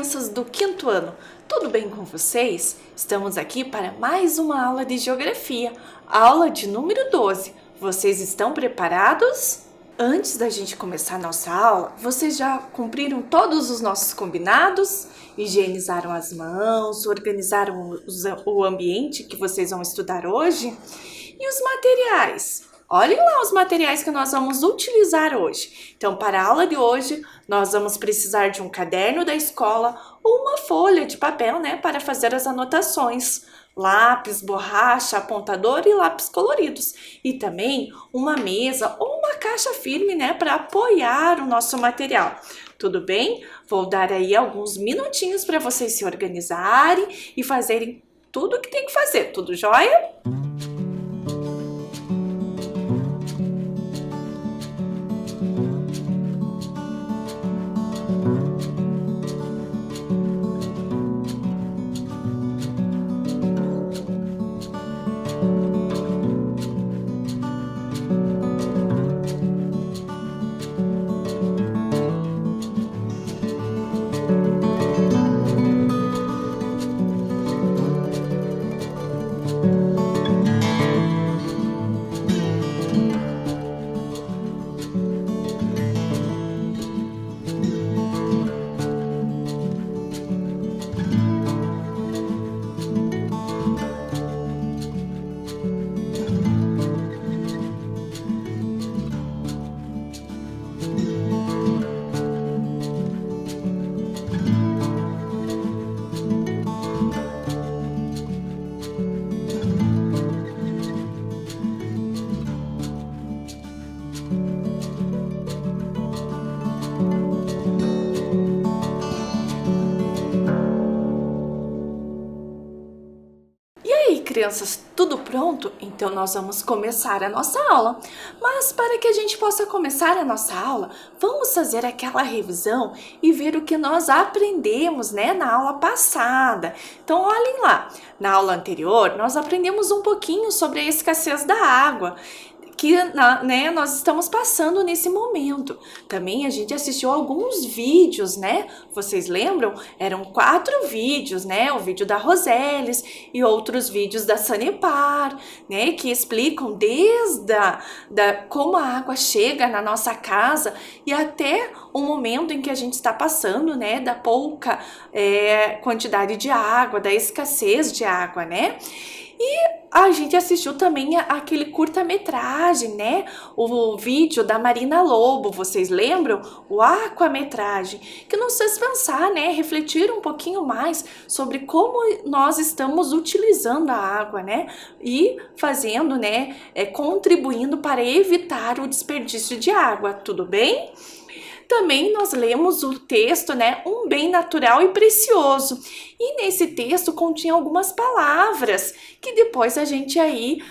crianças do quinto ano, tudo bem com vocês? Estamos aqui para mais uma aula de geografia, aula de número 12. Vocês estão preparados? Antes da gente começar nossa aula, vocês já cumpriram todos os nossos combinados? Higienizaram as mãos, organizaram o ambiente que vocês vão estudar hoje? E os materiais? Olhem lá os materiais que nós vamos utilizar hoje. Então, para a aula de hoje, nós vamos precisar de um caderno da escola ou uma folha de papel, para fazer as anotações. Lápis, borracha, apontador e lápis coloridos. E também uma mesa ou uma caixa firme, para apoiar o nosso material. Tudo bem? Vou dar aí alguns minutinhos para vocês se organizarem e fazerem tudo o que tem que fazer. Tudo jóia? Crianças, tudo pronto? Então nós vamos começar a nossa aula. Mas para que a gente possa começar a nossa aula, vamos fazer aquela revisão e ver o que nós aprendemos, na aula passada. Então olhem lá, na aula anterior nós aprendemos um pouquinho sobre a escassez da água que nós estamos passando nesse momento. Também a gente assistiu alguns vídeos, Vocês lembram? Eram 4 vídeos, O vídeo da Roseles e outros vídeos da Sanepar, Que explicam desde como a água chega na nossa casa e até o momento em que a gente está passando, da pouca quantidade de água, da escassez de água, E a gente assistiu também aquele curta-metragem, O vídeo da Marina Lobo, vocês lembram? O aquametragem, que nos fez pensar, refletir um pouquinho mais sobre como nós estamos utilizando a água, E fazendo, contribuindo para evitar o desperdício de água, tudo bem? Também nós lemos o texto, Um Bem Natural e Precioso. E nesse texto continha algumas palavras que depois a gente aí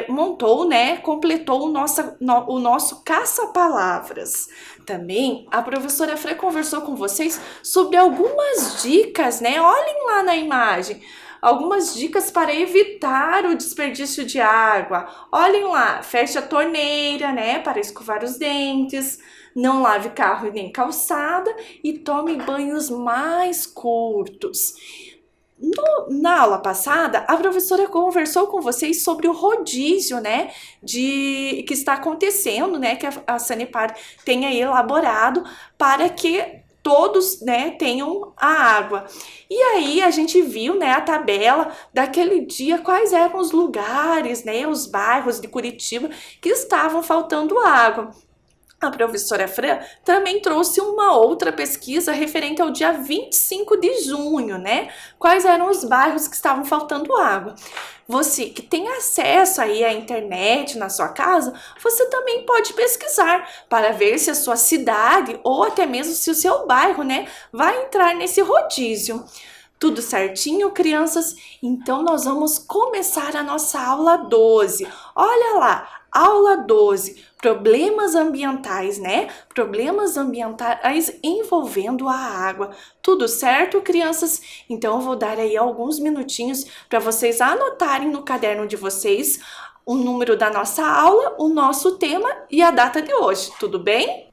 montou, completou o nosso caça-palavras. Também a professora Fran conversou com vocês sobre algumas dicas, Olhem lá na imagem. Algumas dicas para evitar o desperdício de água. Olhem lá, feche a torneira, para escovar os dentes. Não lave carro e nem calçada e tome banhos mais curtos. Na aula passada, a professora conversou com vocês sobre o rodízio, que está acontecendo, que a Sanepar tem aí elaborado para que todos, tenham a água. E aí a gente viu, a tabela daquele dia, quais eram os lugares, os bairros de Curitiba que estavam faltando água. A professora Fran também trouxe uma outra pesquisa referente ao dia 25 de junho, Quais eram os bairros que estavam faltando água. Você que tem acesso aí à internet na sua casa, você também pode pesquisar para ver se a sua cidade ou até mesmo se o seu bairro, vai entrar nesse rodízio. Tudo certinho, crianças? Então nós vamos começar a nossa aula 12. Olha lá, aula 12. Problemas ambientais, Problemas ambientais envolvendo a água. Tudo certo, crianças? Então eu vou dar aí alguns minutinhos para vocês anotarem no caderno de vocês o número da nossa aula, o nosso tema e a data de hoje. Tudo bem?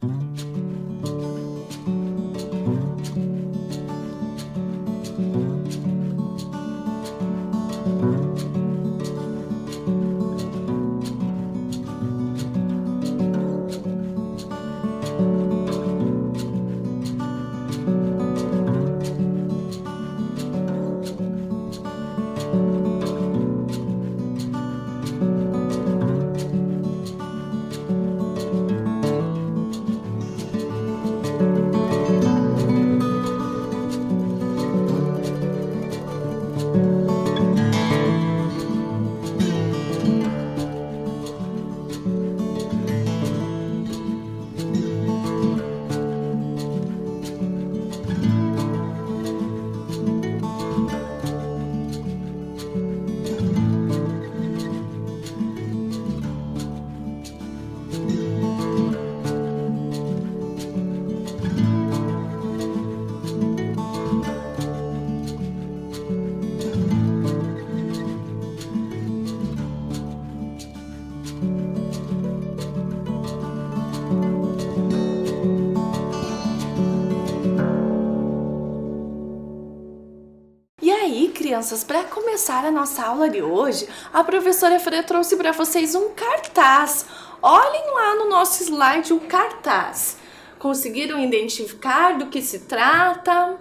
E aí, crianças, para começar a nossa aula de hoje, a professora Fran trouxe para vocês um cartaz. Olhem lá no nosso slide o cartaz. Conseguiram identificar do que se trata?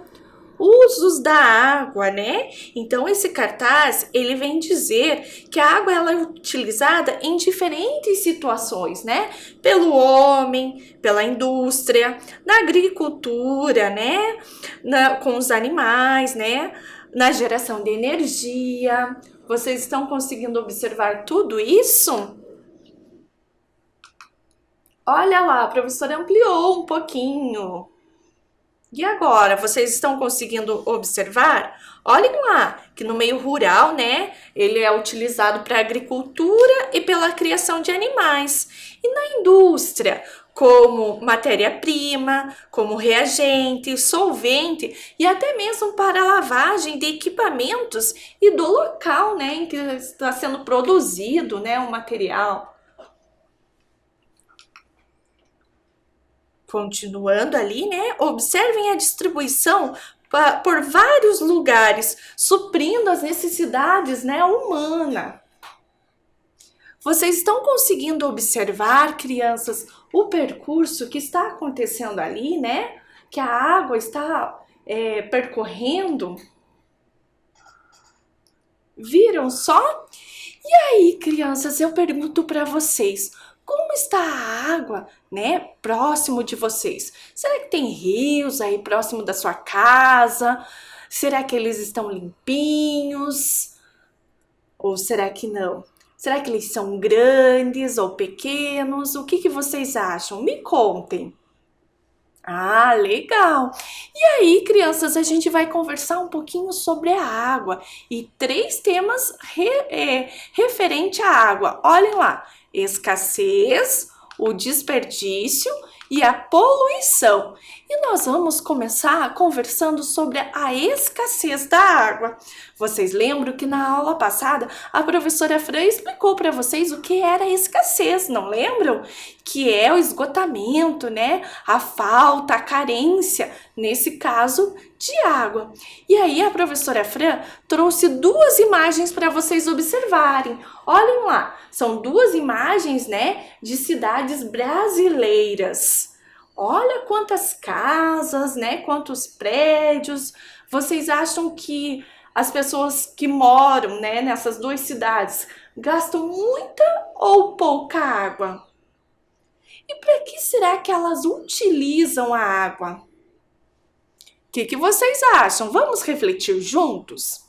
Usos da água, né? Então esse cartaz, ele vem dizer que a água ela é utilizada em diferentes situações, né? Pelo homem, pela indústria, na agricultura, né? Com os animais, né? Na geração de energia. Vocês estão conseguindo observar tudo isso? Olha lá, a professora ampliou um pouquinho. E agora, vocês estão conseguindo observar? Olhem lá, que no meio rural, né, ele é utilizado para agricultura e pela criação de animais. E na indústria, como matéria-prima, como reagente, solvente e até mesmo para lavagem de equipamentos e do local, né, em que está sendo produzido, né, o material. Continuando ali, né? Observem a distribuição por vários lugares, suprindo as necessidades, né, humana. Vocês estão conseguindo observar, crianças, o percurso que está acontecendo ali, né? Que a água está percorrendo? Viram só? E aí, crianças, eu pergunto para vocês, como está a água, né, próximo de vocês? Será que tem rios aí próximo da sua casa? Será que eles estão limpinhos? Ou será que não? Será que eles são grandes ou pequenos? O que vocês acham? Me contem. Ah, legal! E aí, crianças, a gente vai conversar um pouquinho sobre a água e três temas referente à água. Olhem lá: escassez, o desperdício e a poluição. E nós vamos começar conversando sobre a escassez da água. Vocês lembram que na aula passada a professora Fran explicou para vocês o que era escassez, não lembram? Que é o esgotamento, né? A falta, a carência, nesse caso, de água. E aí a professora Fran trouxe duas imagens para vocês observarem. Olhem lá, são duas imagens, né, de cidades brasileiras. Olha quantas casas, né, quantos prédios. Vocês acham que as pessoas que moram, né, nessas duas cidades gastam muita ou pouca água? E para que será que elas utilizam a água? O que vocês acham? Vamos refletir juntos?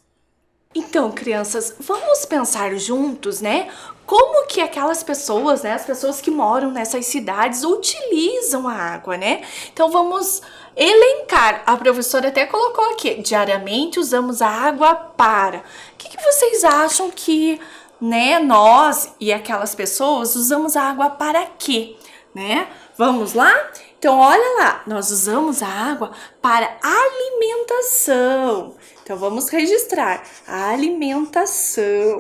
Então, crianças, vamos pensar juntos, né? Como que aquelas pessoas, né, as pessoas que moram nessas cidades utilizam a água, né? Então vamos elencar. A professora até colocou aqui: diariamente usamos a água para. O que vocês acham que, né, nós e aquelas pessoas usamos a água para quê, né? Vamos lá? Então, olha lá, nós usamos a água para alimentação. Então, vamos registrar a alimentação.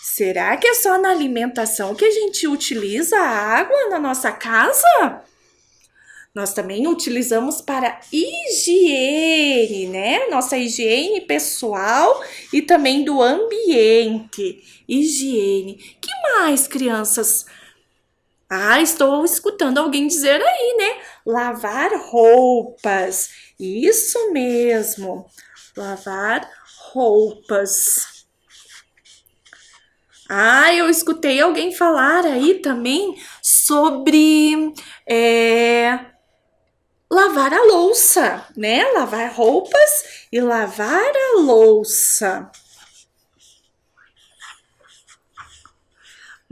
Será que é só na alimentação que a gente utiliza a água na nossa casa? Nós também utilizamos para higiene, né? Nossa higiene pessoal e também do ambiente. Higiene. Que mais, crianças? Ah, estou escutando alguém dizer aí, né? Lavar roupas. Isso mesmo. Lavar roupas. Ah, eu escutei alguém falar aí também sobre lavar a louça, né? Lavar roupas e lavar a louça.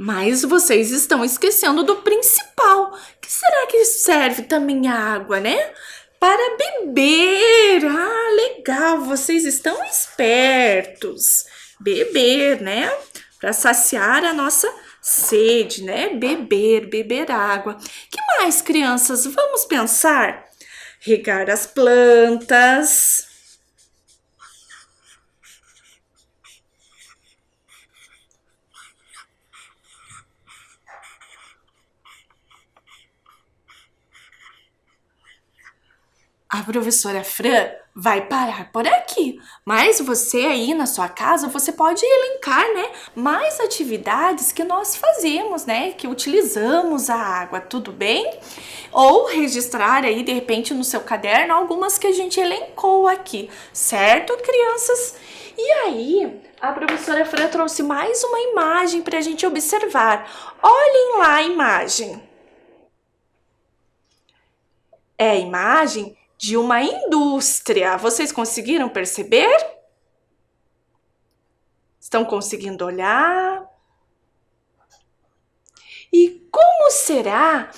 Mas vocês estão esquecendo do principal. Que será que serve também a água, né? Para beber. Ah, legal, vocês estão espertos. Beber, né? Para saciar a nossa sede, né? Beber água. Que mais, crianças? Vamos pensar? Regar as plantas. A professora Fran vai parar por aqui, mas você aí na sua casa, você pode elencar, né, mais atividades que nós fazemos, né, que utilizamos a água, tudo bem? Ou registrar aí, de repente, no seu caderno, algumas que a gente elencou aqui, certo, crianças? E aí, a professora Fran trouxe mais uma imagem para a gente observar. Olhem lá a imagem. É a imagem de uma indústria. Vocês conseguiram perceber? Estão conseguindo olhar? E como será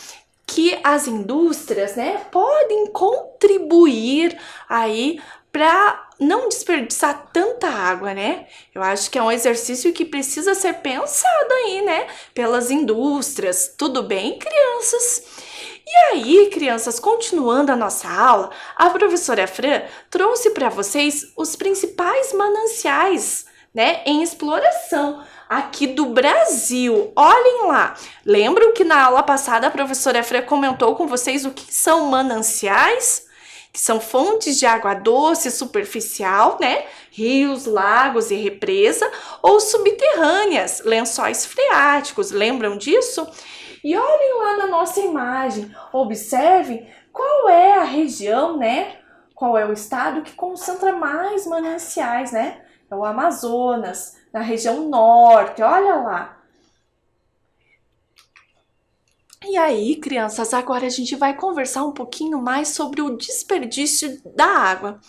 que as indústrias, né, podem contribuir aí para não desperdiçar tanta água, né? Eu acho que é um exercício que precisa ser pensado aí, né, pelas indústrias. Tudo bem, crianças? E aí, crianças, continuando a nossa aula, a professora Fran trouxe para vocês os principais mananciais, né, em exploração aqui do Brasil. Olhem lá. Lembram que na aula passada a professora Fran comentou com vocês o que são mananciais? Que são fontes de água doce superficial, né? Rios, lagos e represa, ou subterrâneas, lençóis freáticos. Lembram disso? E olhem lá na nossa imagem, observem qual é a região, né? Qual é o estado que concentra mais mananciais, né? É o Amazonas, na região norte, olha lá. E aí, crianças, agora a gente vai conversar um pouquinho mais sobre o desperdício da água.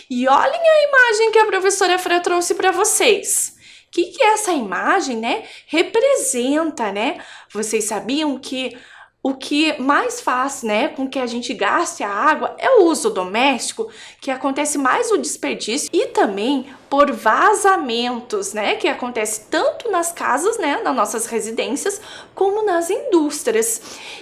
E olhem a imagem que a professora Fran trouxe para vocês. O que essa imagem, né, representa, né? Vocês sabiam que o que mais faz, né, com que a gente gaste a água é o uso doméstico, que acontece mais o desperdício e também por vazamentos, né, que acontece tanto nas casas, né, nas nossas residências, como nas indústrias.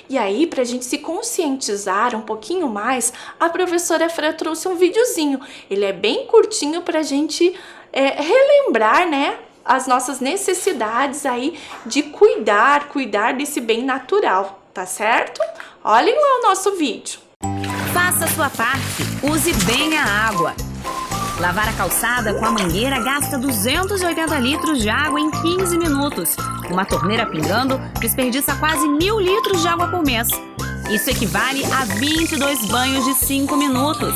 E aí, para a gente se conscientizar um pouquinho mais, a professora Fran trouxe um videozinho. Ele é bem curtinho para a gente relembrar, né, as nossas necessidades aí de cuidar desse bem natural. Tá certo? Olhem lá o nosso vídeo. Faça a sua parte. Use bem a água. Lavar a calçada com a mangueira gasta 280 litros de água em 15 minutos. Uma torneira pingando desperdiça quase 1.000 litros de água por mês. Isso equivale a 22 banhos de 5 minutos.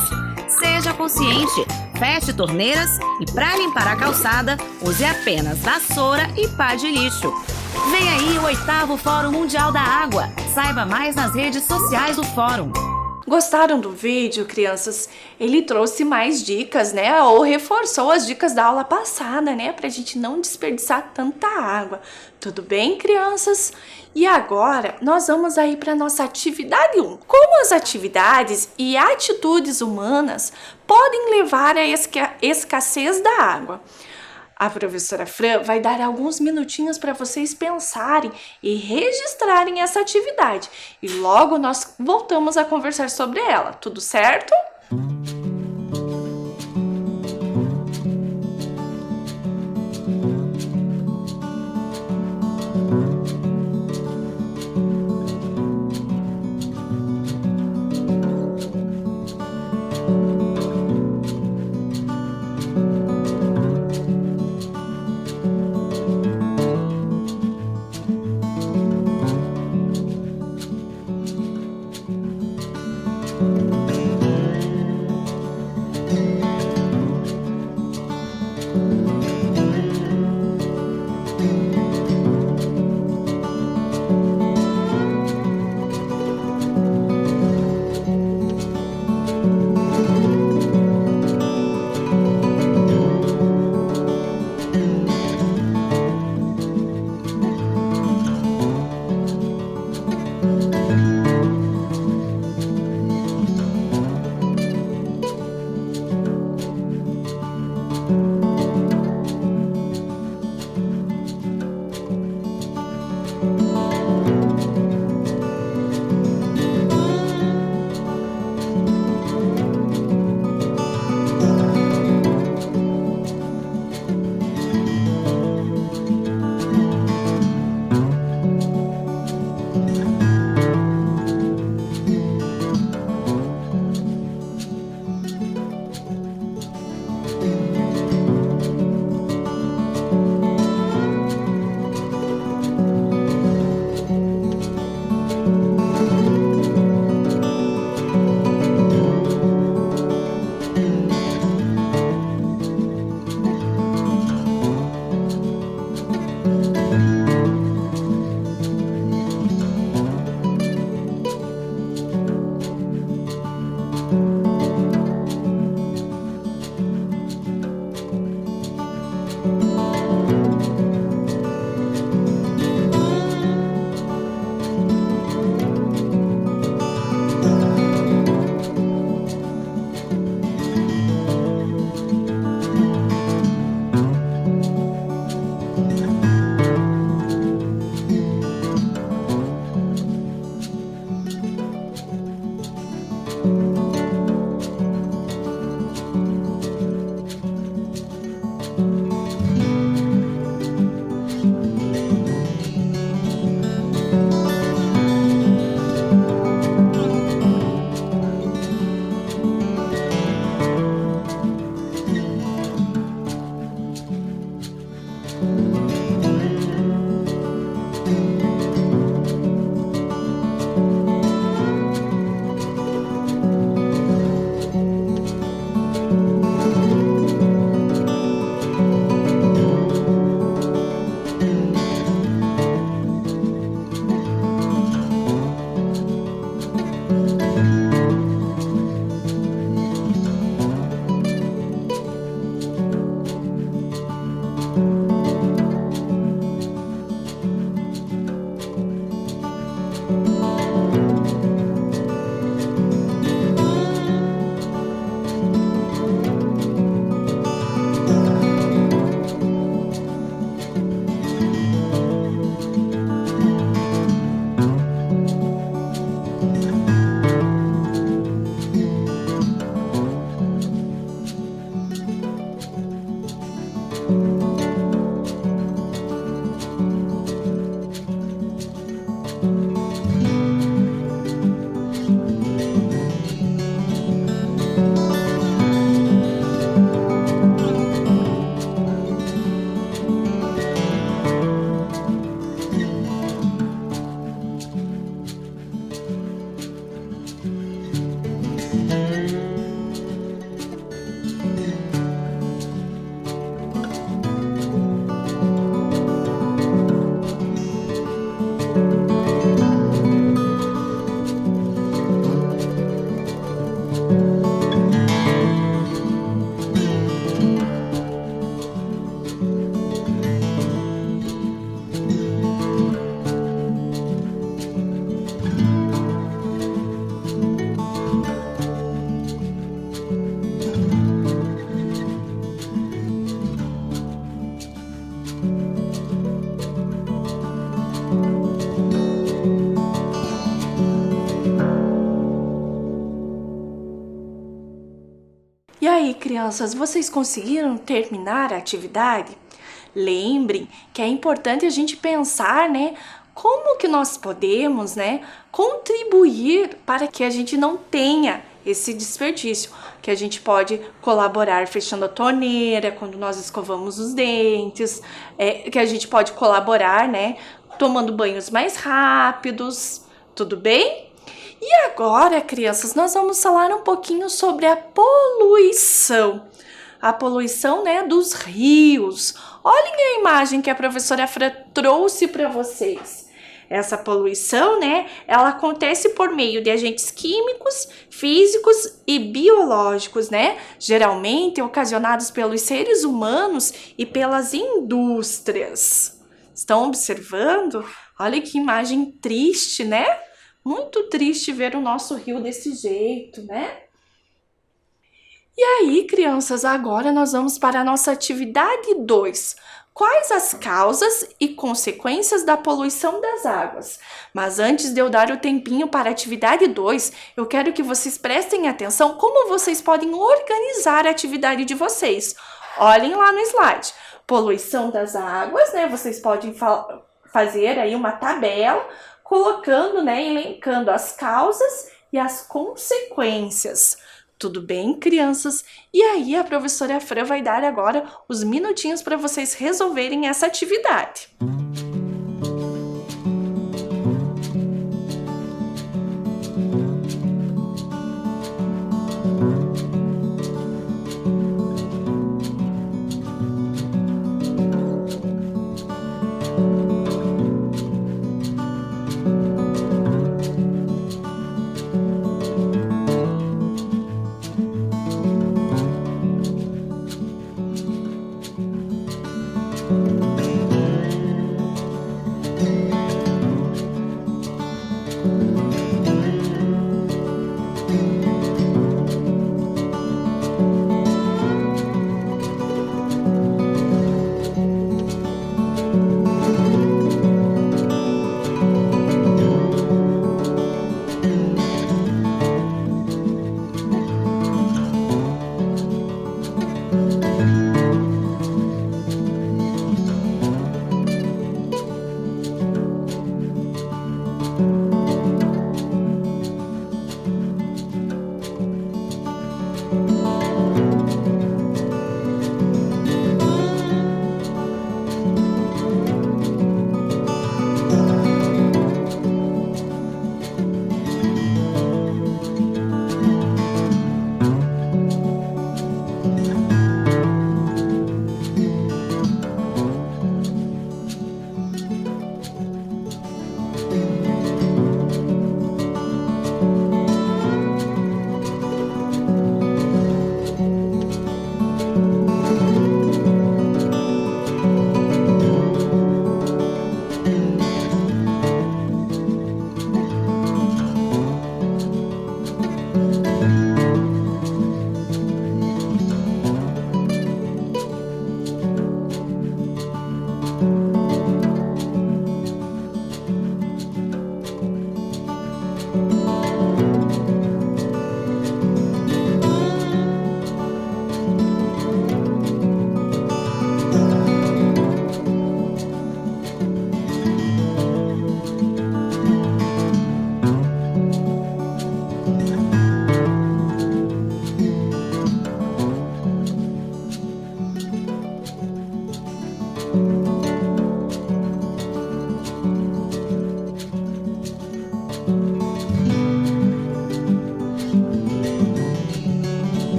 Seja consciente. Feche torneiras e, para limpar a calçada, use apenas vassoura e pá de lixo. Vem aí o 8º Fórum Mundial da Água. Saiba mais nas redes sociais do Fórum. Gostaram do vídeo, crianças? Ele trouxe mais dicas, né? Ou reforçou as dicas da aula passada, né? Pra gente não desperdiçar tanta água. Tudo bem, crianças? E agora, nós vamos aí para nossa atividade 1. Como as atividades e atitudes humanas podem levar à escassez da água? A professora Fran vai dar alguns minutinhos para vocês pensarem e registrarem essa atividade. E logo nós voltamos a conversar sobre ela. Tudo certo? aí, crianças, vocês conseguiram terminar a atividade? Lembrem que é importante a gente pensar, né, como que nós podemos, né, contribuir para que a gente não tenha esse desperdício, que a gente pode colaborar fechando a torneira quando nós escovamos os dentes, que a gente pode colaborar, né, tomando banhos mais rápidos, tudo bem? E agora, crianças, nós vamos falar um pouquinho sobre a poluição. A poluição, né, dos rios. Olhem a imagem que a professora Fran trouxe para vocês. Essa poluição, né, ela acontece por meio de agentes químicos, físicos e biológicos, né, geralmente ocasionados pelos seres humanos e pelas indústrias. Estão observando? Olha que imagem triste, né? Muito triste ver o nosso rio desse jeito, né? E aí, crianças, agora nós vamos para a nossa atividade 2. Quais as causas e consequências da poluição das águas? Mas antes de eu dar o tempinho para a atividade 2, eu quero que vocês prestem atenção como vocês podem organizar a atividade de vocês. Olhem lá no slide. Poluição das águas, né? Vocês podem fazer aí uma tabela, colocando, né, elencando as causas e as consequências. Tudo bem, crianças? E aí a professora Fran vai dar agora os minutinhos para vocês resolverem essa atividade.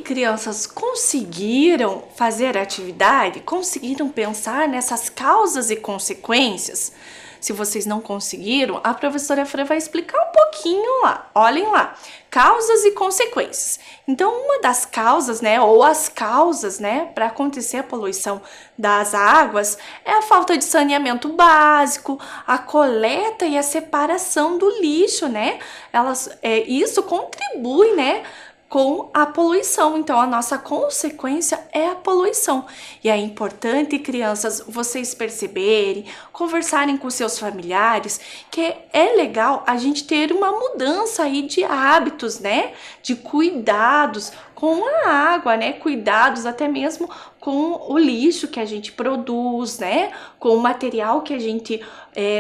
Crianças, conseguiram fazer a atividade? Conseguiram pensar nessas causas e consequências? Se vocês não conseguiram, a professora Fran vai explicar um pouquinho lá. Olhem lá, causas e consequências. Então, uma das causas, né, ou as causas, né, para acontecer a poluição das águas é a falta de saneamento básico, a coleta e a separação do lixo, né? Isso contribui, né, com a poluição. Então, a nossa consequência é a poluição. E é importante, crianças, vocês perceberem, conversarem com seus familiares, que é legal a gente ter uma mudança aí de hábitos, né? De cuidados com a água, né? Cuidados até mesmo com o lixo que a gente produz, né? Com o material que a gente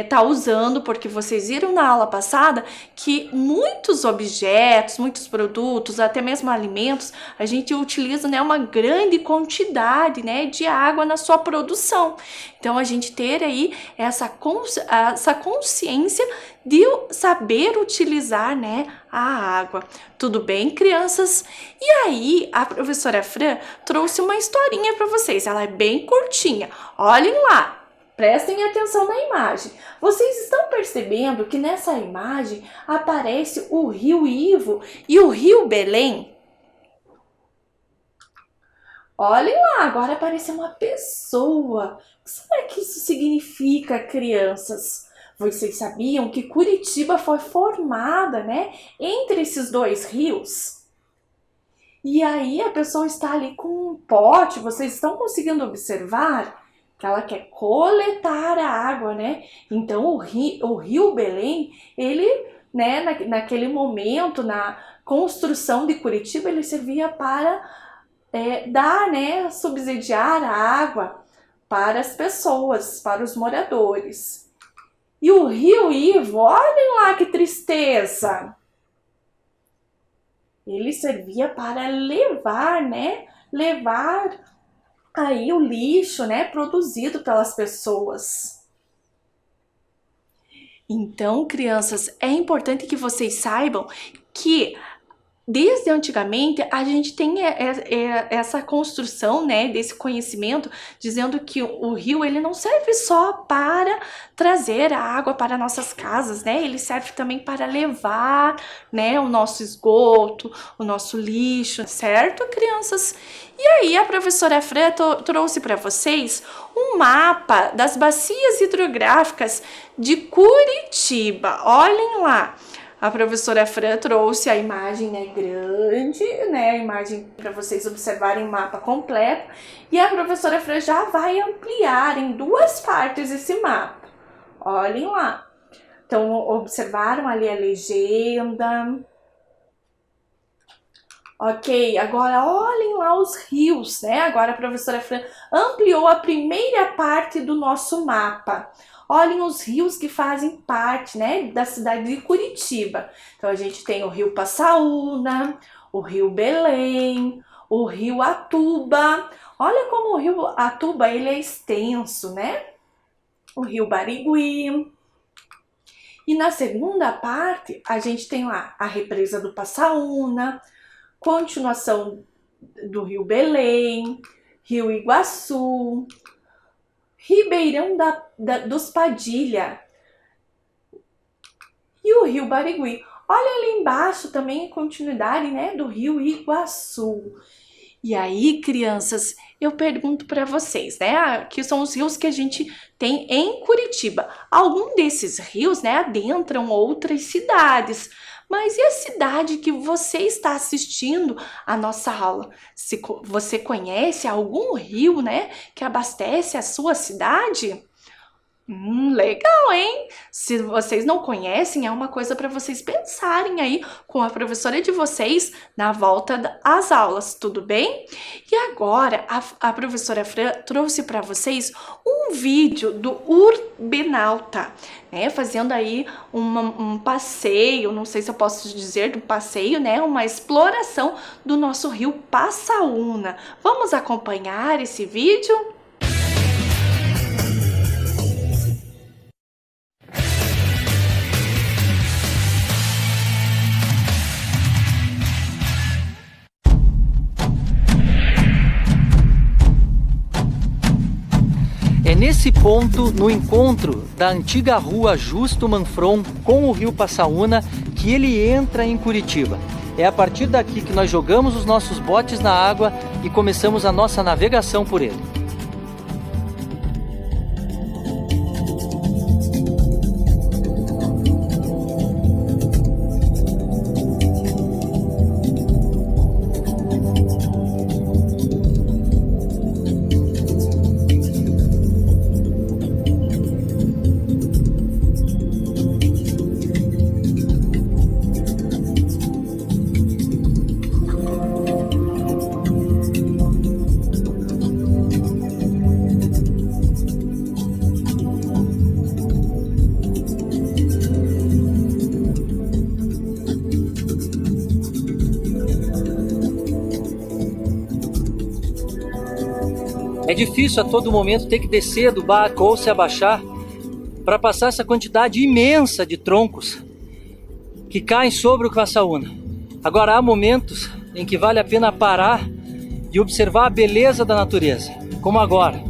tá usando, porque vocês viram na aula passada que muitos objetos, muitos produtos, até mesmo alimentos, a gente utiliza, né, uma grande quantidade, né, de água na sua produção. Então, a gente ter aí essa consciência de saber utilizar, né, a água. Tudo bem, crianças? E aí, a professora Fran trouxe uma historinha para vocês. Ela é bem curtinha. Olhem lá. Prestem atenção na imagem. Vocês estão percebendo que nessa imagem aparece o rio Ivo e o rio Belém? Olhem lá, agora apareceu uma pessoa. O que será que isso significa, crianças? Vocês sabiam que Curitiba foi formada, né, entre esses dois rios? E aí a pessoa está ali com um pote, vocês estão conseguindo observar que ela quer coletar a água, né? Então o rio Belém, ele, né, naquele momento, na construção de Curitiba, ele servia para dar, né, subsidiar a água para as pessoas, para os moradores. E o rio Ivo, olhem lá que tristeza! Ele servia para levar, né, aí o lixo, né, produzido pelas pessoas. Então, crianças, é importante que vocês saibam que desde antigamente a gente tem essa construção, né, desse conhecimento, dizendo que o rio ele não serve só para trazer a água para nossas casas, né, ele serve também para levar, né, o nosso esgoto, o nosso lixo, certo, crianças? E aí a professora Fran trouxe para vocês um mapa das bacias hidrográficas de Curitiba. Olhem lá. A professora Fran trouxe a imagem, né, grande, né, a imagem para vocês observarem o mapa completo. E a professora Fran já vai ampliar em duas partes esse mapa. Olhem lá. Então, observaram ali a legenda. Ok, agora olhem lá os rios, né? Agora a professora Fran ampliou a primeira parte do nosso mapa. Olhem os rios que fazem parte, né, da cidade de Curitiba. Então, a gente tem o rio Passaúna, o rio Belém, o rio Atuba. Olha como o rio Atuba ele é extenso, né? O rio Barigui. E na segunda parte, a gente tem lá a represa do Passaúna, continuação do rio Belém, rio Iguaçu, Ribeirão dos Padilha e o rio Barigui. Olha ali embaixo também a continuidade, né, do rio Iguaçu. E aí, crianças, eu pergunto para vocês, né, que são os rios que a gente tem em Curitiba. Algum desses rios, né, adentram outras cidades, Mas e a cidade que você está assistindo a nossa aula? Se você conhece algum rio, né, que abastece a sua cidade? Legal, hein? Se vocês não conhecem, é uma coisa para vocês pensarem aí com a professora de vocês na volta às aulas, tudo bem? E agora a professora Fran trouxe para vocês um vídeo do Urbenauta, né? Fazendo aí um passeio, não sei se eu posso dizer do passeio, né? Uma exploração do nosso rio Passaúna. Vamos acompanhar esse vídeo? É nesse ponto, no encontro da antiga rua Justo Manfron com o rio Passaúna, que ele entra em Curitiba. É a partir daqui que nós jogamos os nossos botes na água e começamos a nossa navegação por ele. É difícil a todo momento ter que descer do barco ou se abaixar para passar essa quantidade imensa de troncos que caem sobre o Passaúna. Agora há momentos em que vale a pena parar e observar a beleza da natureza, como agora.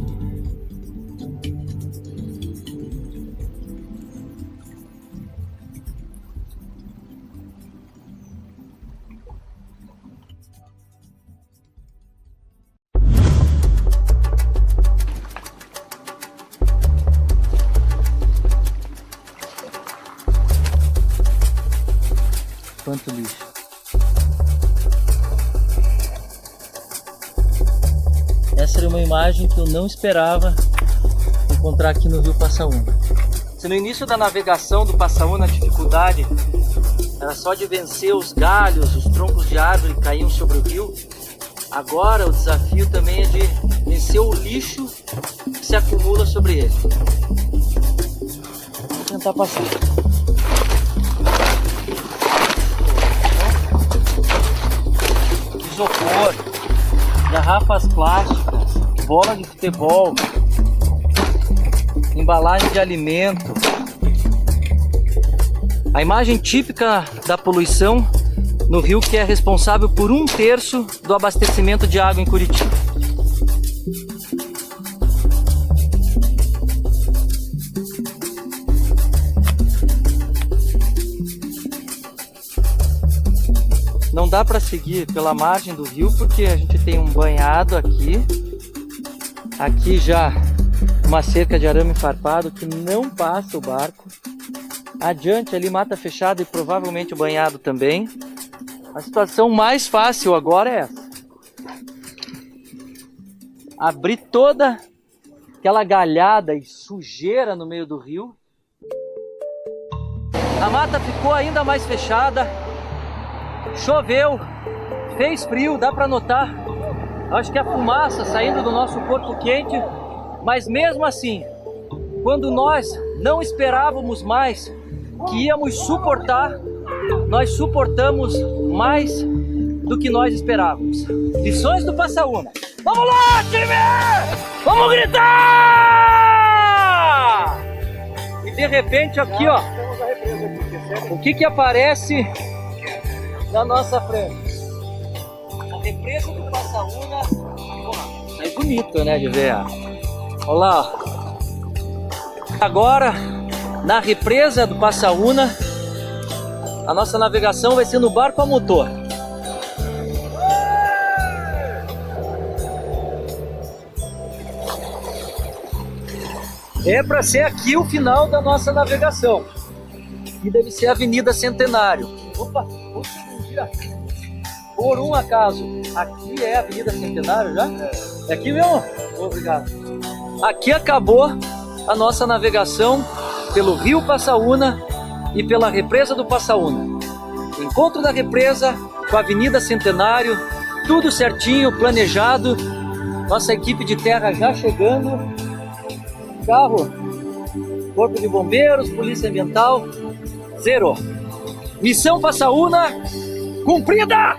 Quanto lixo. Essa era uma imagem que eu não esperava encontrar aqui no rio Passaúna. Se no início da navegação do Passaúna a dificuldade era só de vencer os galhos, os troncos de árvore que caíam sobre o rio, agora o desafio também é de vencer o lixo que se acumula sobre ele. Vou tentar passar. Isopor, garrafas plásticas, bola de futebol, embalagem de alimento. A imagem típica da poluição no rio que é responsável por 1/3 do abastecimento de água em Curitiba. Não dá para seguir pela margem do rio porque a gente tem um banhado aqui. Aqui já uma cerca de arame farpado que não passa o barco. Adiante ali mata fechada e provavelmente o banhado também. A situação mais fácil agora é essa. Abrir toda aquela galhada e sujeira no meio do rio. A mata ficou ainda mais fechada. Choveu, fez frio, dá para notar, acho que a fumaça saindo do nosso corpo quente, mas mesmo assim, quando nós não esperávamos mais que íamos suportar, nós suportamos mais do que nós esperávamos. Lições do Passaúna. Vamos lá, time! Vamos gritar! E de repente aqui, ó, o que aparece na nossa frente? A represa do Passaúna. É bonito, né, de ver. Olha lá, ó. Agora, na represa do Passaúna, a nossa navegação vai ser no barco a motor. É para ser aqui o final da nossa navegação. E deve ser a Avenida Centenário. Opa, um dia. Por um acaso, aqui é a Avenida Centenário já? É aqui mesmo? Obrigado. Aqui acabou a nossa navegação pelo Rio Passaúna e pela represa do Passaúna. Encontro da represa com a Avenida Centenário, tudo certinho, planejado. Nossa equipe de terra já chegando. Carro, Corpo de Bombeiros, Polícia Ambiental, zero. Missão Passaúna cumprida!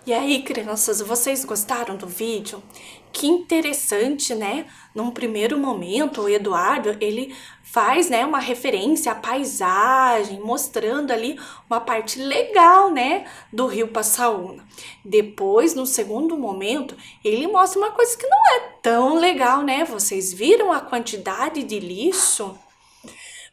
E aí, crianças, vocês gostaram do vídeo? Que interessante, né? Num primeiro momento, o Eduardo, ele faz, né, uma referência à paisagem, mostrando ali uma parte legal, né, do Rio Passaúna. Depois, no segundo momento, ele mostra uma coisa que não é tão legal, né? Vocês viram a quantidade de lixo?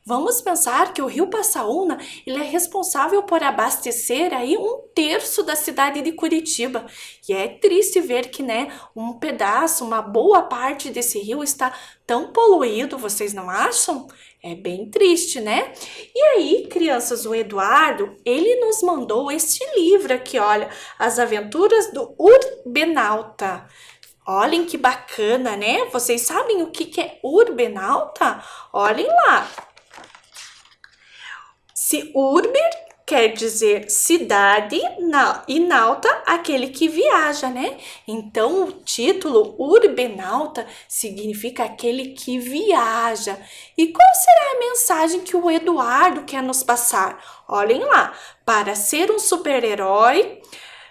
Vamos pensar que o Rio Passaúna, ele é responsável por abastecer aí 1/3 da cidade de Curitiba. E é triste ver que, né, um pedaço, uma boa parte desse rio está tão poluído, vocês não acham? É bem triste, né? E aí, crianças, o Eduardo, ele nos mandou este livro aqui, olha, As Aventuras do Urbenauta. Olhem que bacana, né? Vocês sabem o que é urbenauta? Olhem lá. Se urber quer dizer cidade e nauta, aquele que viaja, né? Então, o título urbenauta significa aquele que viaja. E qual será a mensagem que o Eduardo quer nos passar? Olhem lá, para ser um super-herói,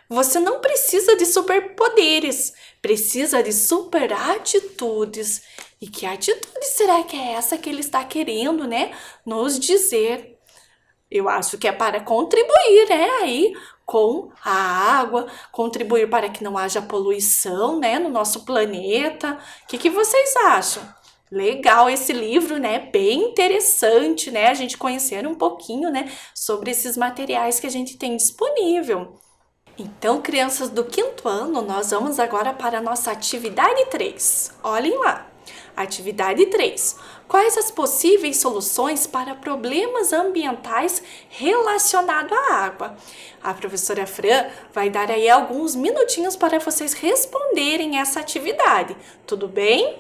você não precisa de superpoderes, precisa de super atitudes. E que atitude será que é essa que ele está querendo, né, nos dizer? Eu acho que é para contribuir, né, aí com a água, contribuir para que não haja poluição, né, no nosso planeta. O que vocês acham? Legal esse livro, né, bem interessante, né, a gente conhecer um pouquinho, né, sobre esses materiais que a gente tem disponível. Então, crianças do 5º ano, nós vamos agora para a nossa atividade 3. Olhem lá. Atividade 3. Quais as possíveis soluções para problemas ambientais relacionados à água? A professora Fran vai dar aí alguns minutinhos para vocês responderem essa atividade. Tudo bem?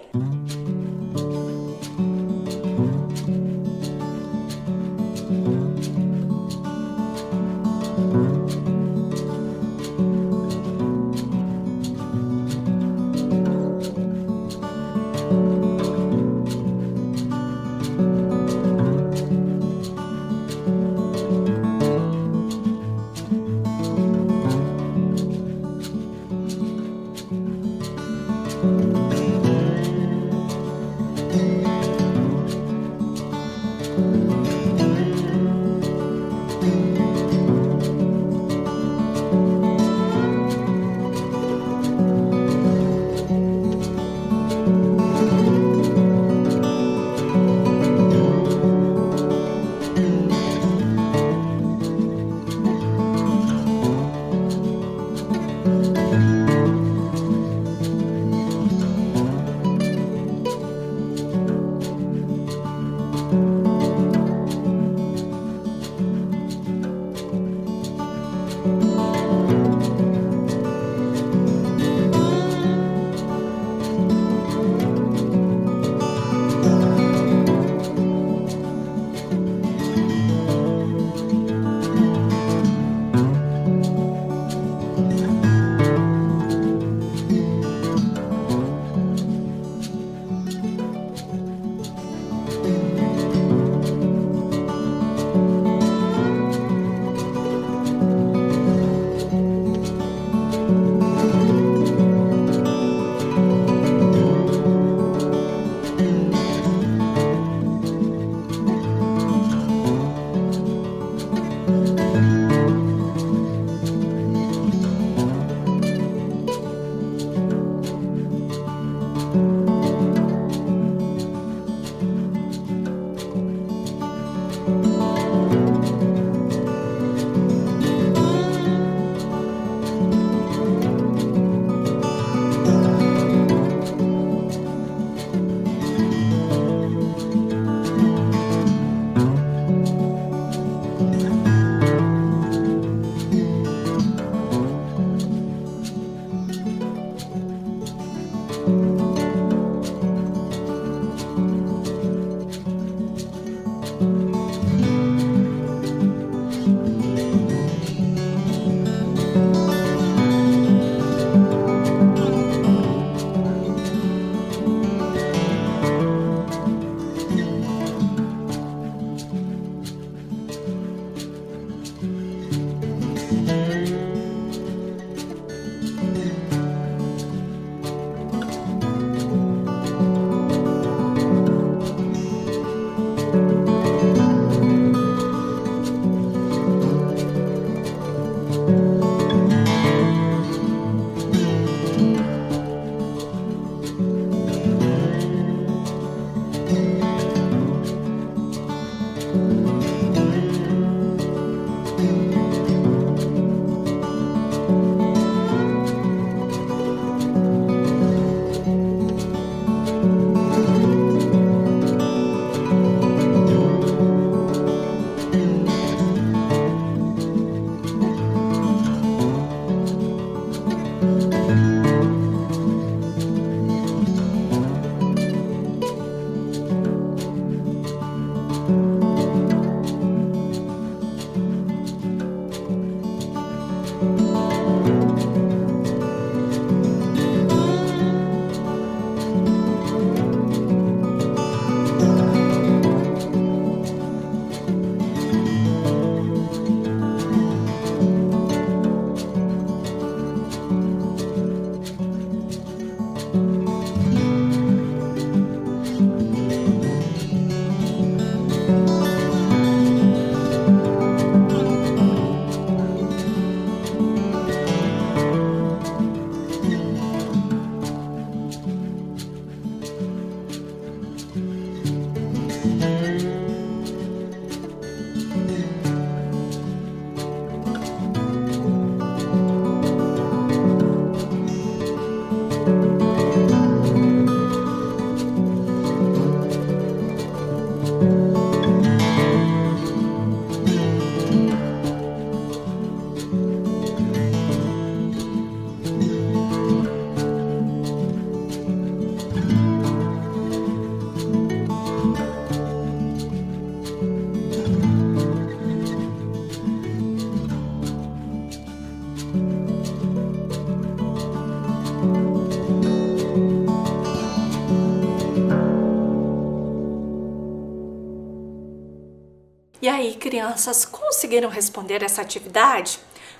E aí, crianças, conseguiram responder essa atividade?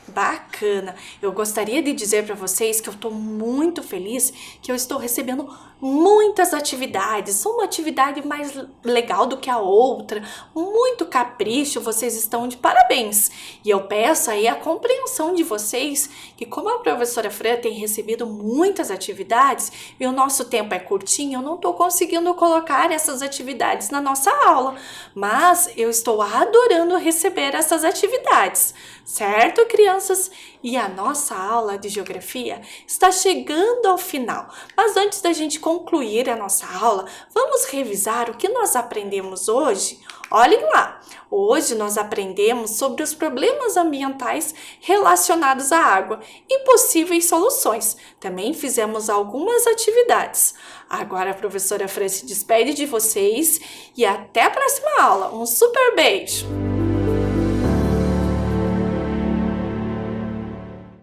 Bacana! Eu gostaria de dizer para vocês que eu estou muito feliz que eu estou recebendo muitas atividades, uma atividade mais legal do que a outra, muito capricho, vocês estão de parabéns. E eu peço aí a compreensão de vocês que como a professora Fran tem recebido muitas atividades e o nosso tempo é curtinho, eu não estou conseguindo colocar essas atividades na nossa aula, mas eu estou adorando receber essas atividades, certo, crianças? E a nossa aula de geografia está chegando ao final, mas antes da gente concluir a nossa aula, vamos revisar o que nós aprendemos hoje? Olhem lá, hoje nós aprendemos sobre os problemas ambientais relacionados à água e possíveis soluções. Também fizemos algumas atividades. Agora a professora Fran se despede de vocês e até a próxima aula. Um super beijo!